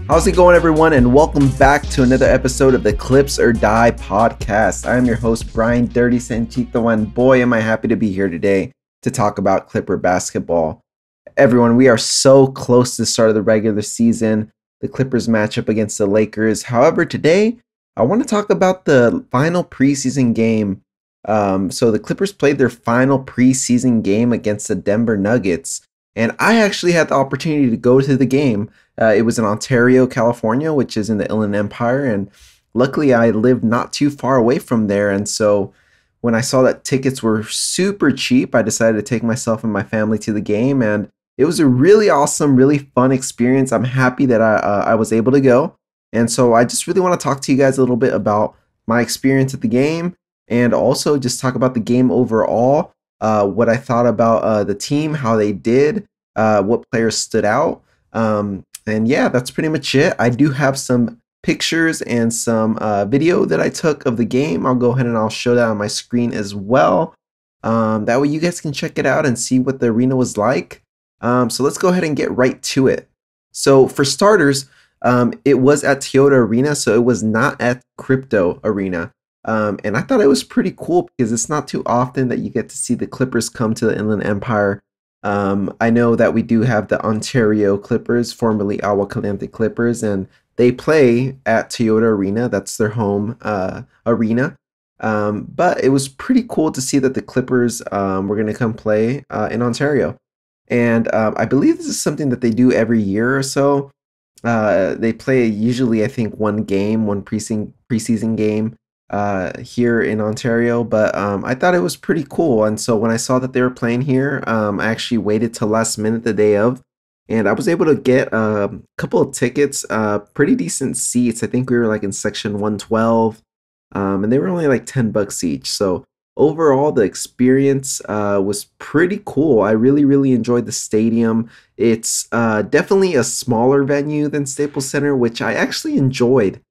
How's it going, everyone, and welcome back to another episode of the Clips or Die podcast. I am your host, Brian Dirty Sanchito, and boy, am I happy to be here today to talk about Clipper basketball. Everyone, we are so close to the start of the regular season, the Clippers matchup against the Lakers. However, today, I want to talk about the final preseason game. So the Clippers played their final preseason game against the Denver Nuggets, and I actually had the opportunity to go to the game. It was in Ontario, California, which is in the Inland Empire, and luckily I lived not too far away from there. And so when I saw that tickets were super cheap, I decided to take myself and my family to the game, and it was a really awesome, really fun experience. I'm happy that I was able to go, and so I just really want to talk to you guys a little bit about my experience at the game, and also just talk about the game overall, what I thought about the team, how they did, what players stood out. And yeah, that's pretty much it. I do have some pictures and some video that I took of the game. I'll go ahead and I'll show that on my screen as well. That way you guys can check it out and see what the arena was like. So let's go ahead and get right to it. So for starters, it was at Toyota Arena, so it was not at Crypto Arena. And I thought it was pretty cool because it's not too often that you get to see the Clippers come to the Inland Empire. I know that we do have the Ontario Clippers, formerly Agua Caliente Clippers, and they play at Toyota Arena. That's their home arena. But it was pretty cool to see that the Clippers were going to come play in Ontario. And I believe this is something that they do every year or so. They play usually, I think, one preseason game here in Ontario, but I thought it was pretty cool. And so when I saw that they were playing here, I actually waited till last minute the day of, and I was able to get a couple of tickets, pretty decent seats. I think we were like in section 112, and they were only like $10 each. So overall, the experience was pretty cool. I really enjoyed the stadium. It's definitely a smaller venue than Staples Center, which I actually enjoyed.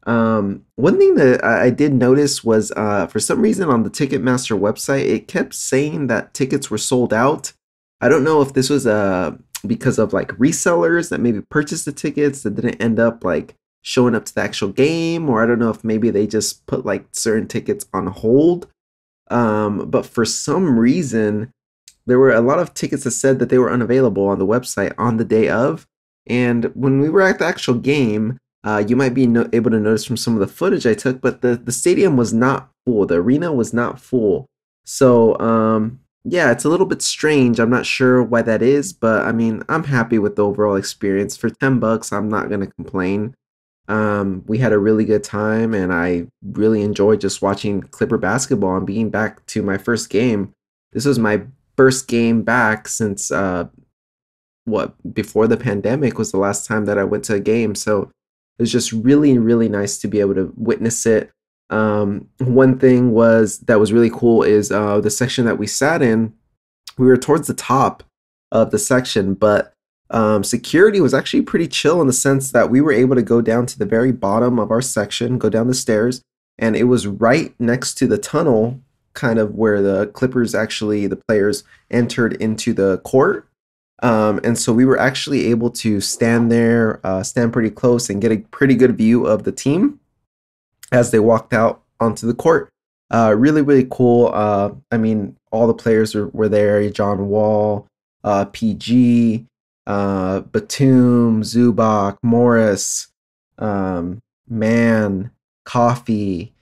One thing that I did notice was for some reason on the Ticketmaster website, it kept saying that tickets were sold out. I don't know if this was because of like resellers that maybe purchased the tickets that didn't end up like showing up to the actual game, or I don't know if maybe they just put like certain tickets on hold. But for some reason, there were a lot of tickets that said that they were unavailable on the website on the day of. And when we were at the actual game, you might be able to notice from some of the footage I took, but the stadium was not full. The arena was not full. So, yeah, it's a little bit strange. I'm not sure why that is, but I mean, I'm happy with the overall experience. For $10, I'm not going to complain. We had a really good time, and I really enjoyed just watching Clipper basketball and being back to my first game. This was my first game back since, before the pandemic was the last time that I went to a game. So it was just really nice to be able to witness it. One thing that was really cool is the section that we sat in. We were towards the top of the section, but security was actually pretty chill in the sense that we were able to go down to the very bottom of our section, go down the stairs, and it was right next to the tunnel, kind of where the Clippers the players entered into the court. And so we were actually able to stand there, stand pretty close and get a pretty good view of the team as they walked out onto the court. Really cool. I mean, all the players were there. John Wall, PG, Batum, Zubac, Morris, Mann, Coffee,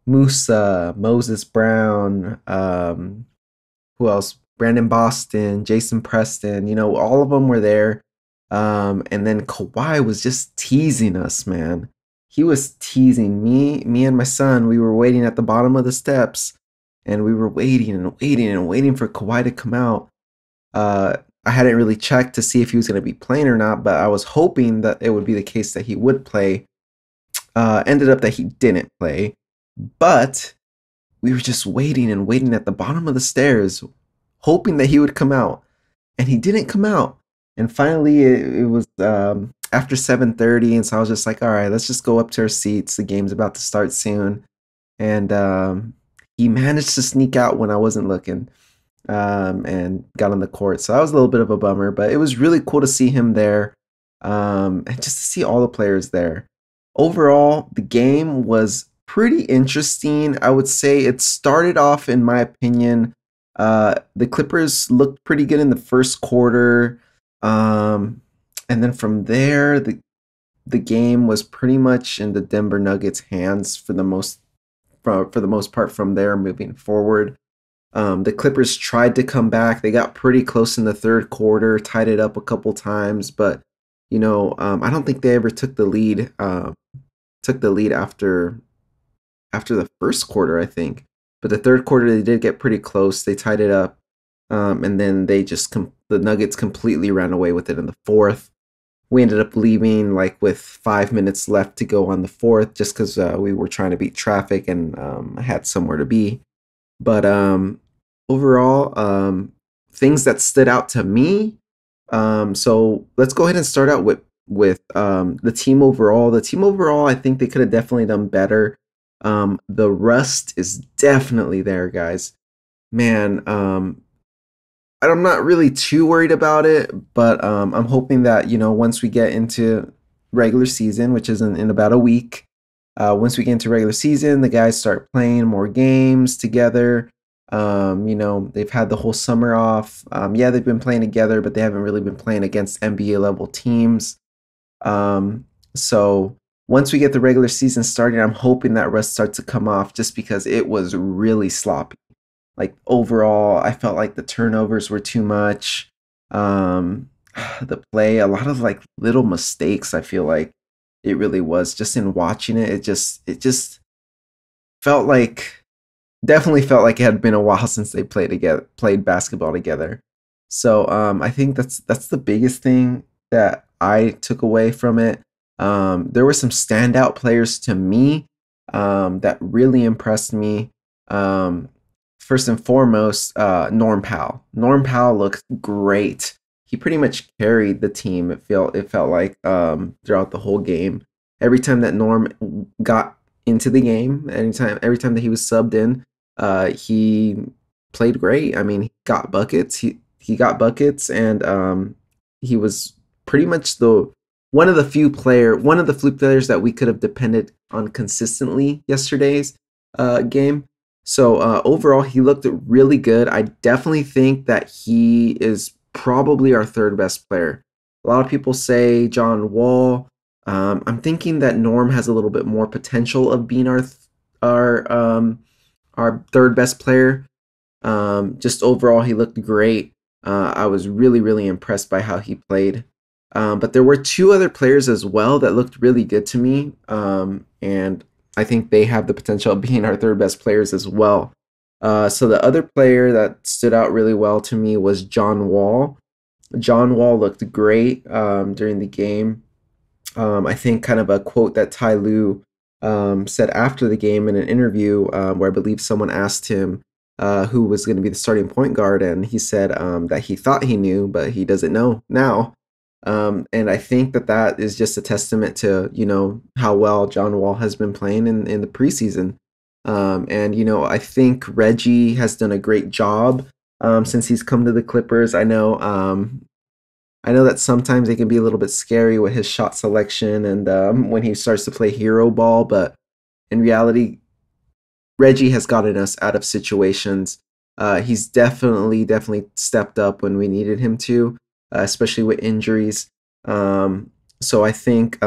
Moussa, Moses Brown, who else? Brandon Boston, Jason Preston, all of them were there. And then Kawhi was just teasing us, man. He was teasing me and my son. We were waiting at the bottom of the steps, and we were waiting for Kawhi to come out. I hadn't really checked to see if he was going to be playing or not, but I was hoping that it would be the case that he would play. Ended up that he didn't play, but we were just waiting at the bottom of the stairs, hoping that he would come out, and he didn't come out. And finally, it was after 7:30, and so I was just like, all right, let's just go up to our seats. The game's about to start soon. And he managed to sneak out when I wasn't looking, and got on the court. So that was a little bit of a bummer, but it was really cool to see him there. and just to see all the players there. Overall, the game was pretty interesting. I would say it started off, in my opinion, the Clippers looked pretty good in the first quarter, and then from there, the game was pretty much in the Denver Nuggets' hands for the most part from there moving forward. The Clippers tried to come back. They got pretty close in the third quarter, tied it up a couple times, but I don't think they ever took the lead. Took the lead after the first quarter, I think. But the third quarter, they did get pretty close. They tied it up, and then the Nuggets completely ran away with it in the fourth. We ended up leaving like with 5 minutes left to go on the fourth, just because we were trying to beat traffic and had somewhere to be. But overall, things that stood out to me. So let's go ahead and start out with the team overall. The team overall, I think they could have definitely done better. The rust is definitely there, guys. Man, I'm not really too worried about it, but I'm hoping that once we get into regular season, which is in about a week, once we get into regular season, the guys start playing more games together. They've had the whole summer off. Yeah, they've been playing together, but they haven't really been playing against NBA level teams. So once we get the regular season started, I'm hoping that rust starts to come off just because it was really sloppy. Like overall, I felt like the turnovers were too much. Um, the play, a lot of like little mistakes. I feel like it really was just in watching it. It just felt like definitely felt like it had been a while since they played basketball together. So I think that's the biggest thing that I took away from it. There were some standout players to me that really impressed me. Um, First and foremost, Norm Powell. Norm Powell looked great. He pretty much carried the team. It felt like throughout the whole game. Every time that Norm got into the game, every time that he was subbed in, he played great. I mean, he got buckets. He got buckets, and he was pretty much the one of the few players that we could have depended on consistently yesterday's game. So overall, he looked really good. I definitely think that he is probably our third best player. A lot of people say John Wall. I'm thinking that Norm has a little bit more potential of being our our third best player. Just overall, he looked great. I was really, really impressed by how he played. But there were two other players as well that looked really good to me. And I think they have the potential of being our third best players as well. So the other player that stood out really well to me was John Wall. John Wall looked great during the game. I think kind of a quote that Ty Lue said after the game in an interview where I believe someone asked him who was going to be the starting point guard, and he said that he thought he knew, but he doesn't know now. And I think that is just a testament to how well John Wall has been playing in the preseason. And I think Reggie has done a great job since he's come to the Clippers. I know that sometimes it can be a little bit scary with his shot selection and when he starts to play hero ball, but in reality, Reggie has gotten us out of situations. He's definitely stepped up when we needed him to, especially with injuries. So I think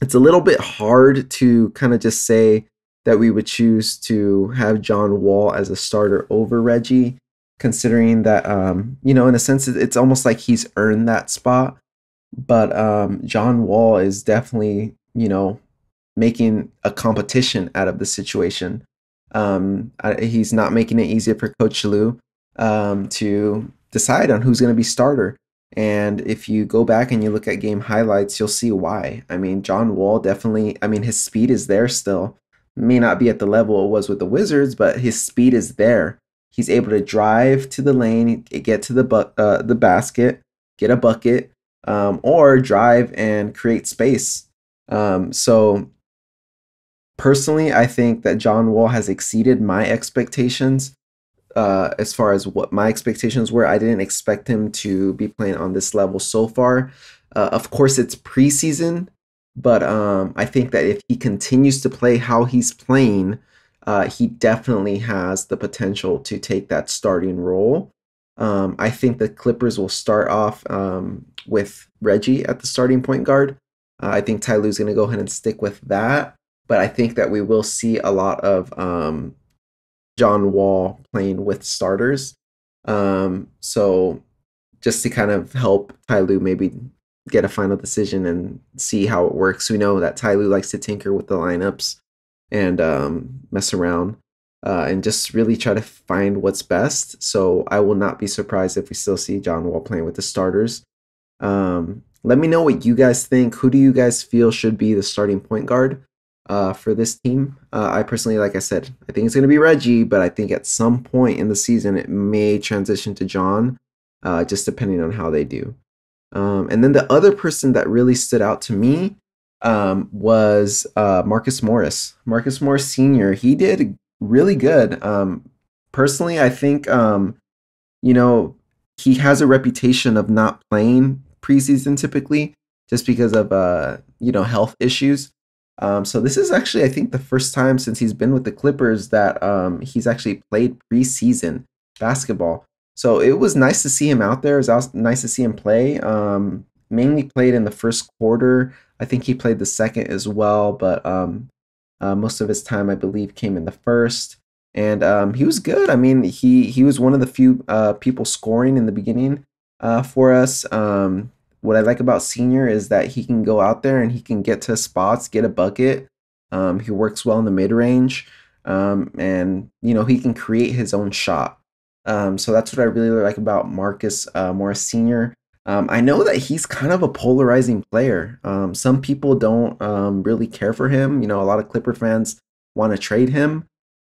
it's a little bit hard to kind of just say that we would choose to have John Wall as a starter over Reggie, considering that in a sense it's almost like he's earned that spot. But John Wall is definitely making a competition out of the situation. He's not making it easier for Coach Lue to decide on who's going to be starter. And if you go back and you look at game highlights, you'll see why. I mean, John Wall definitely, I mean, his speed is there still. May not be at the level it was with the Wizards, but his speed is there. He's able to drive to the lane, get to the basket, get a bucket, or drive and create space. So personally, I think that John Wall has exceeded my expectations as far as what my expectations were. I didn't expect him to be playing on this level so far. Of course, it's preseason, but I think that if he continues to play how he's playing, he definitely has the potential to take that starting role. I think the Clippers will start off with Reggie at the starting point guard. I think Ty Lue's going to go ahead and stick with that, but I think that we will see a lot of John Wall playing with starters. So just to kind of help Ty Lue maybe get a final decision and see how it works. We know that Ty Lue likes to tinker with the lineups and mess around and just really try to find what's best. So I will not be surprised if we still see John Wall playing with the starters. Let me know what you guys think. Who do you guys feel should be the starting point guard for this team? I personally, like I said, I think it's going to be Reggie, but I think at some point in the season it may transition to John, just depending on how they do. And then the other person that really stood out to me was Marcus Morris. Marcus Morris Sr. He did really good. Personally, I think you know, he has a reputation of not playing preseason typically just because of health issues. So this is actually, I think, the first time since he's been with the Clippers that he's actually played preseason basketball. So it was nice to see him out there. It was nice to see him play. Mainly played in the first quarter. I think he played the second as well, but most of his time, I believe, came in the first. And he was good. I mean, he was one of the few people scoring in the beginning for us. What I like about Senior is that he can go out there and he can get to spots, get a bucket. He works well in the mid range, and he can create his own shot. So that's what I really like about Marcus Morris Senior. I know that he's kind of a polarizing player. Some people don't really care for him. A lot of Clipper fans want to trade him.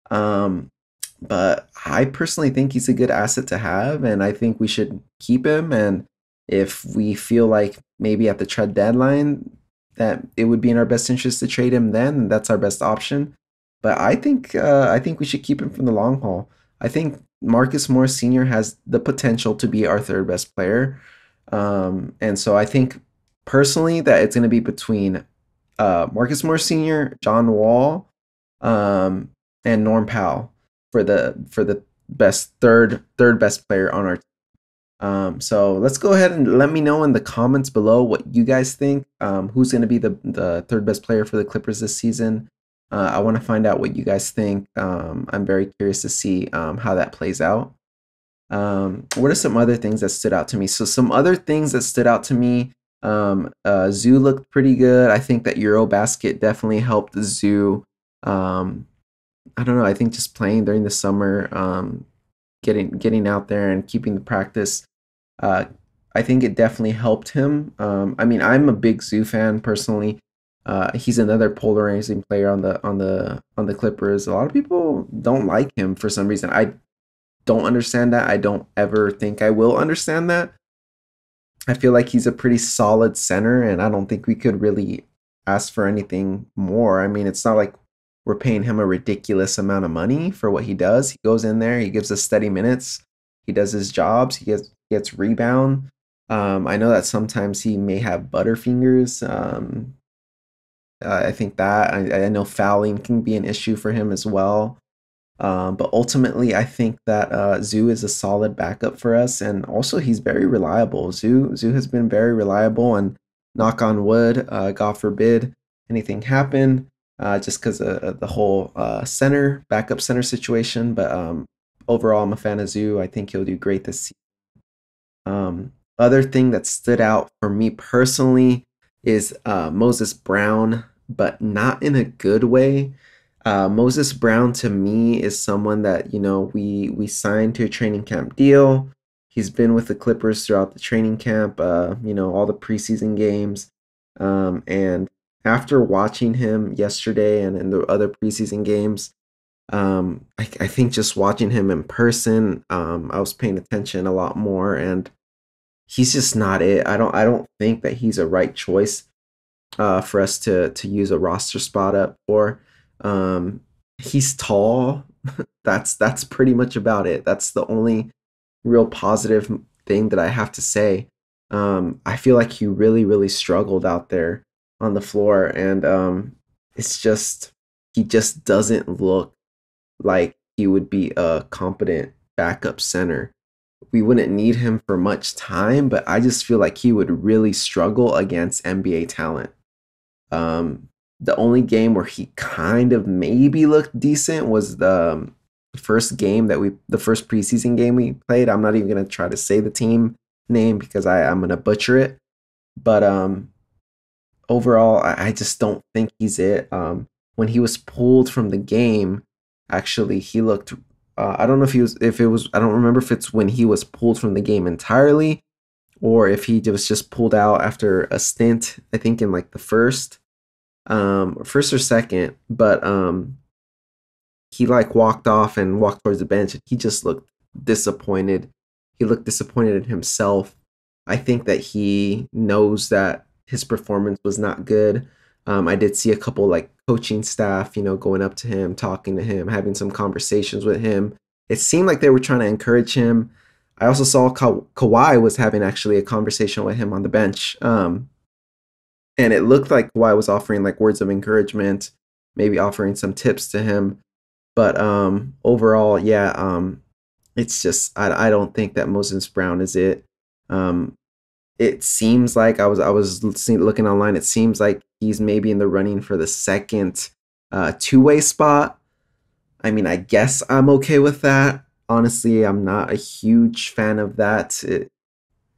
But I personally think he's a good asset to have, and I think we should keep him. And if we feel like maybe at the trade deadline that it would be in our best interest to trade him, then that's our best option. But I think we should keep him from the long haul. I think Marcus Morris Sr. has the potential to be our third best player, and so I think personally that it's going to be between Marcus Morris Sr., John Wall, um, and Norm Powell for the best third best player on our team. So let's go ahead and let me know in the comments below what you guys think. Who's going to be the third best player for the Clippers this season? I want to find out what you guys think. I'm very curious to see how that plays out. What are some other things that stood out to me? So some other things that stood out to me. Zoo looked pretty good. I think that Eurobasket definitely helped the Zoo. I don't know. I think just playing during the summer, getting out there and keeping the practice, uh, I think it definitely helped him. I mean, I'm a big Zoo fan personally. He's another polarizing player on the Clippers. A lot of people don't like him for some reason. I don't understand that. I don't ever think I will understand that. I feel like he's a pretty solid center, and I don't think we could really ask for anything more. I mean, it's not like we're paying him a ridiculous amount of money for what he does. He goes in there, he gives us steady minutes, he does his jobs, he gets rebound. I know that sometimes he may have butterfingers. I think that I know fouling can be an issue for him as well. But ultimately, I think that Zoo is a solid backup for us, and also he's very reliable. Zoo has been very reliable, and knock on wood, God forbid anything happen, just because of the whole backup center situation. But overall, I'm a fan of Zoo. I think he'll do great this season. Other thing that stood out for me personally is Moses Brown, but not in a good way. Moses Brown to me is someone that we signed to a training camp deal. He's been with the Clippers throughout the training camp, all the preseason games, and after watching him yesterday and in the other preseason games, I think just watching him in person, I was paying attention a lot more, and he's just not it. I don't think that he's a right choice for us to use a roster spot up for. He's tall, That's pretty much about it. That's the only real positive thing that I have to say. I feel like he really, really struggled out there on the floor, and it's just he just doesn't look like he would be a competent backup center. We wouldn't need him for much time, but I just feel like he would really struggle against NBA talent. Um, the only game where he kind of maybe looked decent was the first preseason game we played. I'm not even gonna try to say the team name because I'm gonna butcher it. But overall, I just don't think he's it. When he was pulled from the game, actually, he looked. I don't know if it was. I don't remember if it's when he was pulled from the game entirely, or if he was just pulled out after a stint. I think in like the first or second. But he like walked off and walked towards the bench, and he just looked disappointed. He looked disappointed in himself. I think that he knows that his performance was not good. I did see a couple like coaching staff, going up to him, talking to him, having some conversations with him. It seemed like they were trying to encourage him. I also saw Kawhi was having actually a conversation with him on the bench. And it looked like Kawhi was offering like words of encouragement, maybe offering some tips to him. But overall, yeah, it's just I don't think that Moses Brown is it. Um, it seems like I was looking online. It seems like he's maybe in the running for the second two-way spot. I mean, I guess I'm okay with that. Honestly, I'm not a huge fan of that.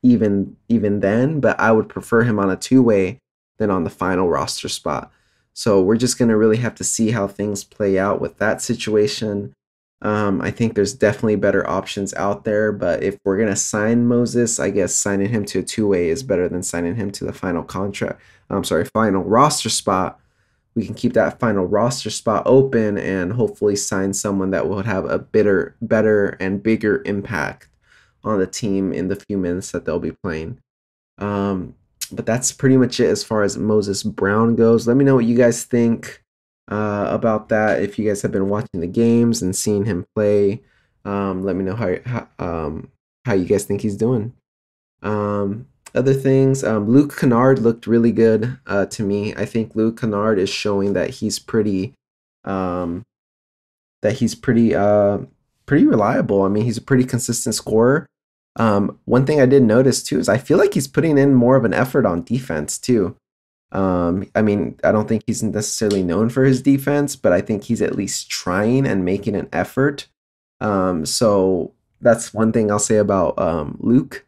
Even then, but I would prefer him on a two-way than on the final roster spot. So we're just gonna really have to see how things play out with that situation. I think there's definitely better options out there, but if we're gonna sign Moses, I guess signing him to a two-way is better than signing him to the final contract. I'm sorry, final roster spot. We can keep that final roster spot open and hopefully sign someone that will have a better and bigger impact on the team in the few minutes that they'll be playing. Um, but that's pretty much it as far as Moses Brown goes. Let me know what you guys think about that. If you guys have been watching the games and seeing him play, let me know how you guys think he's doing. Other things, Luke Kennard looked really good to me. I think Luke Kennard is showing that um, he's pretty reliable. I mean, he's a pretty consistent scorer. One thing I did notice too is I feel like he's putting in more of an effort on defense too. I mean, I don't think he's necessarily known for his defense, but I think he's at least trying and making an effort. So that's one thing I'll say about Luke.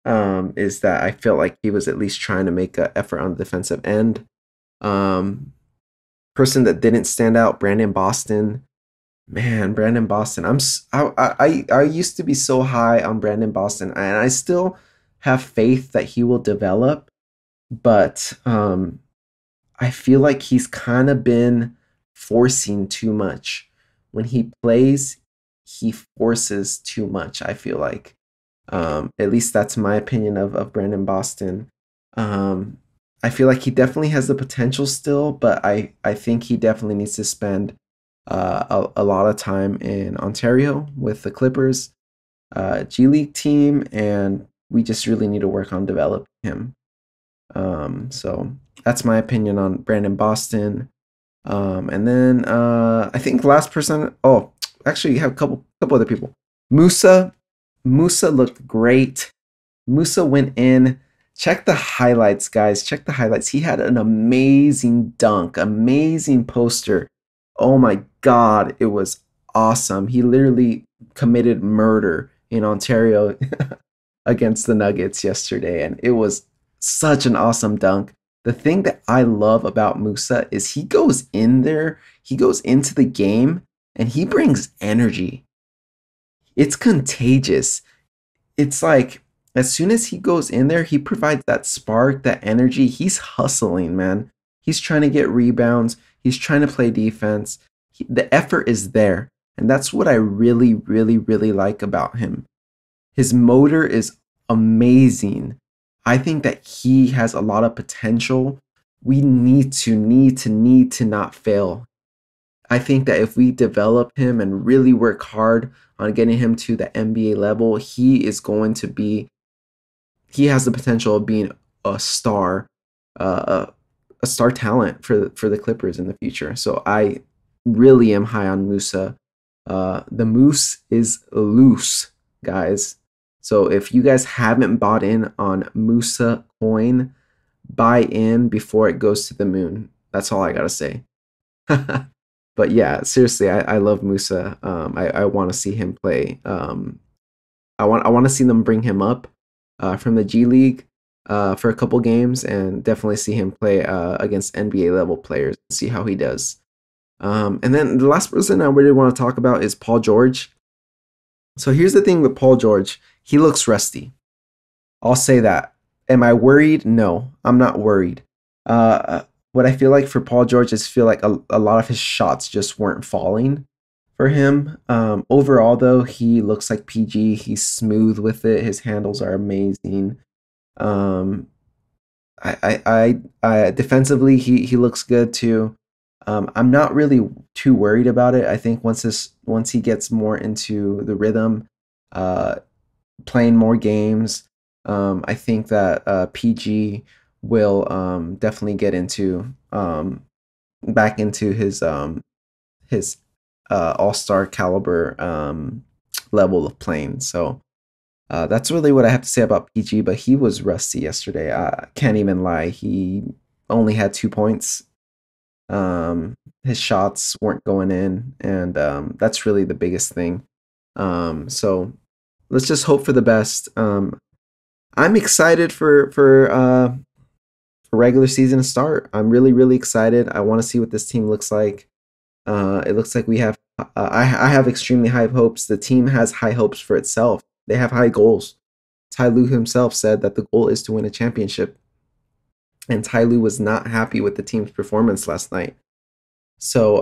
Is that I felt like he was at least trying to make an effort on the defensive end. Um, Person that didn't stand out, Brandon Boston. Man, Brandon Boston. I used to be so high on Brandon Boston, and I still have faith that he will develop. But I feel like he's kind of been forcing too much. When he plays, he forces too much. I feel like, at least that's my opinion of Brandon Boston. Um, I feel like he definitely has the potential still, but I think he definitely needs to spend a lot of time in Ontario with the Clippers G League team, and we just really need to work on developing him. So that's my opinion on Brandon Boston. And then I think the last person. Oh, actually, you have a couple other people. Moussa, Moussa looked great. Moussa went in. Check the highlights, guys. Check the highlights. He had an amazing dunk, amazing poster. Oh my God, it was awesome. He literally committed murder in Ontario against the Nuggets yesterday, and it was such an awesome dunk. The thing that I love about Moussa is he goes in there, he goes into the game, and he brings energy. It's contagious. It's like as soon as he goes in there, he provides that spark, that energy. He's hustling, man. He's trying to get rebounds. He's trying to play defense. The effort is there. And that's what I really, really, really like about him. His motor is amazing. I think that he has a lot of potential. We need to not fail. I think that if we develop him and really work hard on getting him to the NBA level, he is going to be, he has the potential of being a star, uh, a star talent for the Clippers in the future. So I really am high on Moussa. The moose is loose, guys. So if you guys haven't bought in on Moussa coin, buy in before it goes to the moon. That's all I gotta say. But yeah, seriously, I love Moussa. I want to see him play. I want to see them bring him up from the G League for a couple games, and definitely see him play against NBA level players. See how he does. And then the last person I really want to talk about is Paul George. So here's the thing with Paul George. He looks rusty. I'll say that. Am I worried? No, I'm not worried. What I feel like for Paul George is feel like a lot of his shots just weren't falling for him. Overall, though, he looks like PG. He's smooth with it. His handles are amazing. Um, I defensively, he looks good too. I'm not really too worried about it. I think once he gets more into the rhythm, uh, playing more games, I think that PG will definitely get into back into his all-star caliber level of playing. So that's really what I have to say about PG. But he was rusty yesterday. I can't even lie. He only had 2 points. His shots weren't going in, and that's really the biggest thing. So let's just hope for the best. I'm excited for regular season to start. I'm really excited. I want to see what this team looks like. It looks like we have. I have extremely high hopes. The team has high hopes for itself. They have high goals. Ty Lue himself said that the goal is to win a championship, and Ty Lue was not happy with the team's performance last night. So,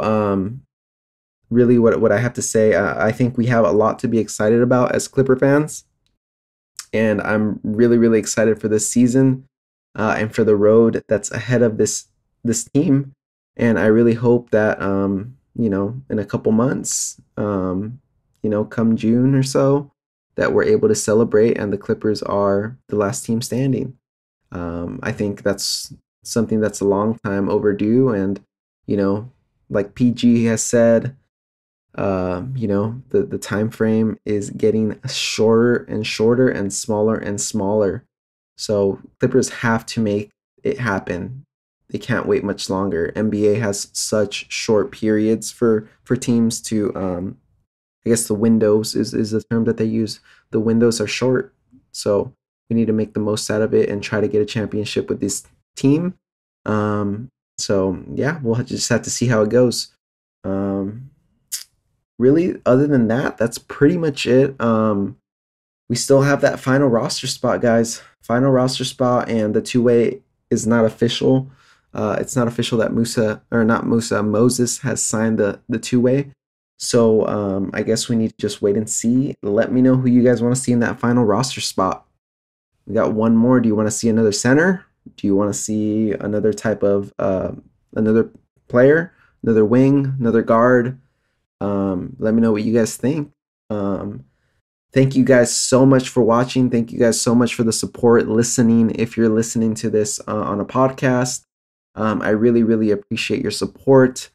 really, what I have to say, I think we have a lot to be excited about as Clipper fans, and I'm really excited for this season and for the road that's ahead of this team. And I really hope that in a couple months, come June or so, that we're able to celebrate and the Clippers are the last team standing. I think that's something that's a long time overdue, and like PG has said, the time frame is getting shorter and shorter and smaller and smaller. So Clippers have to make it happen. They can't wait much longer. NBA has such short periods for teams to I guess the windows is the term that they use. The windows are short. So we need to make the most out of it and try to get a championship with this team. So yeah, we'll just have to see how it goes. Really, other than that, that's pretty much it. We still have that final roster spot, guys. Final roster spot, and the two-way is not official. It's not official that Moses has signed the two-way. So I guess we need to just wait and see. Let me know who you guys want to see in that final roster spot. We got one more. Do you want to see another center? Do you want to see another type of another player, another wing, another guard? Let me know what you guys think. Thank you guys so much for watching. Thank you guys so much for the support, listening. If you're listening to this on a podcast, I really appreciate your support.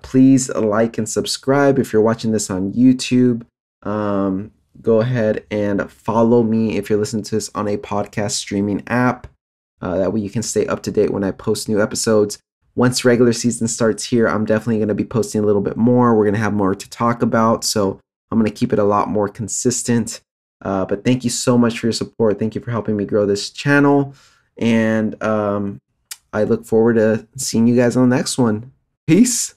Please like and subscribe. If you're watching this on YouTube, go ahead and follow me if you're listening to this on a podcast streaming app. That way you can stay up to date when I post new episodes. Once regular season starts here, I'm definitely going to be posting a little bit more. We're going to have more to talk about, so I'm going to keep it a lot more consistent. But thank you so much for your support. Thank you for helping me grow this channel. And I look forward to seeing you guys on the next one. Peace.